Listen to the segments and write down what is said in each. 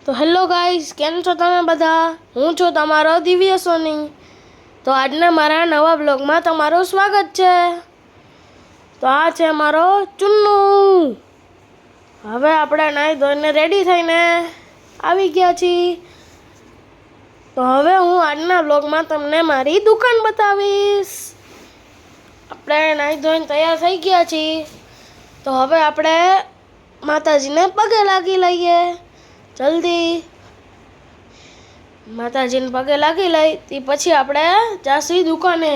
તો hello guys, કેમ છો તમે બધા? હું છું તમારો દિવ્ય સોની। તો આજના મારા નવા બ્લોગમાં તમારું સ્વાગત છે। તો આ છે મારો ચુન્નુ। હવે આપણે નાઈ ધોઈને રેડી થઈને આવી ગયા છીએ। તો હવે હું આજના બ્લોગમાં તમને મારી દુકાન બતાવીશ। આપણે નાઈ ધોઈને તૈયાર થઈ ગયા છીએ। તો હવે આપણે માતાજીને પગે લાગી લઈએ। જલ્દી માતાજીને પગે લાગી લઈ તે પછી આપણે જાસી દુકાને।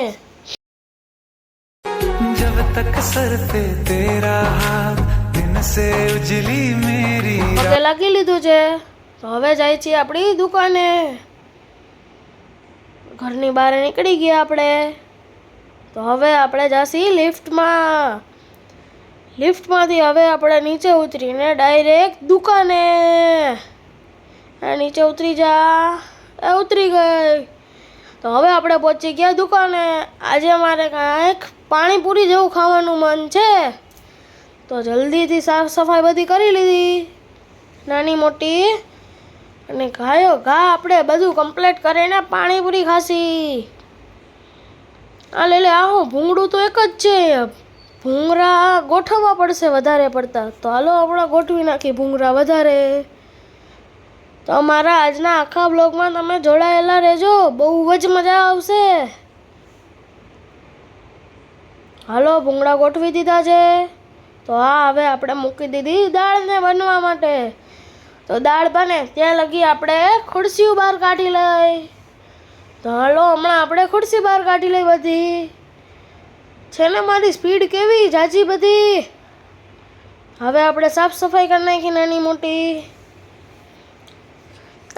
जब तक सर पे तेरा हाथ दिन से उजली मेरी પગે લાગી લીધું છે। તો હવે જાય છીએ આપણી દુકાને। ઘરની બહાર નીકળી ગયા આપણે। તો હવે આપણે જાસી લિફ્ટમાં। લિફ્ટમાંથી હવે આપણે નીચે ઉતરીને ડાયરેક્ટ દુકાને। નીચે ઉતરી જા। ઉતરી ગઈ। તો હવે આપણે પહોંચી ગયા દુકાને। આજે મારે કાંઈક પાણીપુરી જેવું ખાવાનું મન છે। તો જલ્દીથી સાફ સફાઈ બધી કરી લીધી, નાની મોટી, અને ઘાયો ઘા આપણે બધું કમ્પ્લીટ કરીને પાણીપુરી ખાશી। આ લે આ હું ભૂંગળું તો એક જ છે, ભૂંગળા ગોઠવવા પડશે વધારે પડતા। તો હાલો હમણાં ગોઠવી નાખી ભૂંગળા વધારે। તો અમારા આજના આખા બ્લોગમાં તમે જોડાયેલા રહેજો, બહુ જ મજા આવશે। હાલો ભૂંગળા ગોઠવી દીધા છે। તો હા, હવે આપણે મૂકી દીધી દાળને બનવા માટે। તો દાળ બને ત્યાં લગી આપણે ખુરશીઓ બહાર કાઢી લઈ। તો હાલો હમણાં આપણે ખુરશી બહાર કાઢી લઈ બધી। છે ને મારી સ્પીડ કેવી જાજી બધી। હવે આપણે સાફ સફાઈ કરી નાખી નાની મોટી।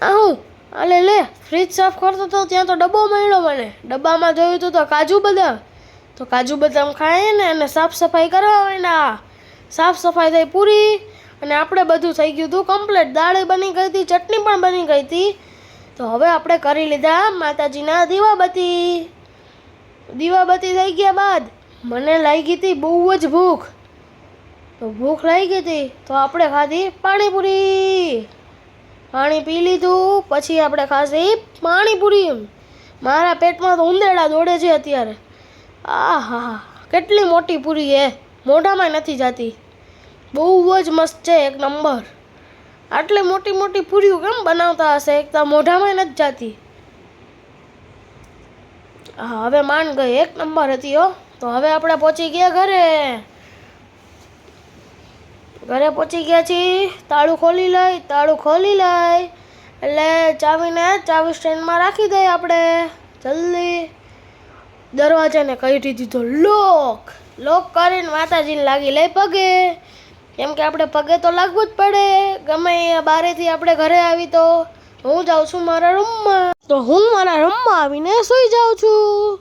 આહું આલે લે ફ્રીજ સાફ કરતો તો ત્યાં તો ડબ્બો મળ્યો મને। ડબ્બામાં જોયું તો કાજુ બદામ। તો કાજુ બદામ ખાઈએ ને અને સાફ સફાઈ કરવા માંડ્યા। સાફ સફાઈ થઈ પૂરી અને આપણે બધું થઈ ગયું હતું કમ્પ્લીટ। દાળ બની ગઈ હતી, ચટણી પણ બની ગઈ હતી। તો હવે આપણે કરી લીધા માતાજીના દીવાબત્તી। દીવાબત્તી થઈ ગયા બાદ મને લાગી હતી બહુ જ ભૂખ। તો ભૂખ લાગી હતી તો આપણે ખાધી પાણીપુરી। પાણી પી લીધું પછી આપણે ખાધી પાણીપુરી। મારા પેટમાં તો ઉંદેડા દોડે છે અત્યારે। આહા, કેટલી મોટી પૂરી છે, મોઢામાં નથી જાતી। બહુ જ મસ્ત છે, એક નંબર। આટલી મોટી મોટી પૂરીઓ કેમ બનાવતા હશે, એક તો મોઢામાં નથી જાતી। હા, હવે માન ગઈ, એક નંબર હતી હો। તો હવે આપણે પહોંચી ગયા ઘરે। ઘરે પહોંચી ગયા છીએ। તાળું ખોલી લઈ એટલે ચાવીને ચાવી સ્ટેન્ડમાં રાખી દઈએ આપણે જલ્દી। દરવાજાને કહી દીધો લોક કરીને માતાજીને લાગી લઈ પગે, કેમ કે આપણે પગે તો લાગવું જ પડે ગમે બારેથી આપણે ઘરે આવી। તો હું જાઉં છું મારા રૂમમાં। તો હું મારા રૂમમાં આવીને સૂઈ જાઉં છું।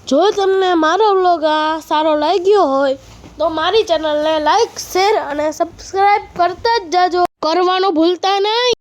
જો તમને મારો વ્લોગ આ સારો લાગ્યો હોય તો મારી ચેનલને લાઈક, શેર અને સબસ્ક્રાઈબ કરતા જ જાજો, કરવાનું ભૂલતા નહીં।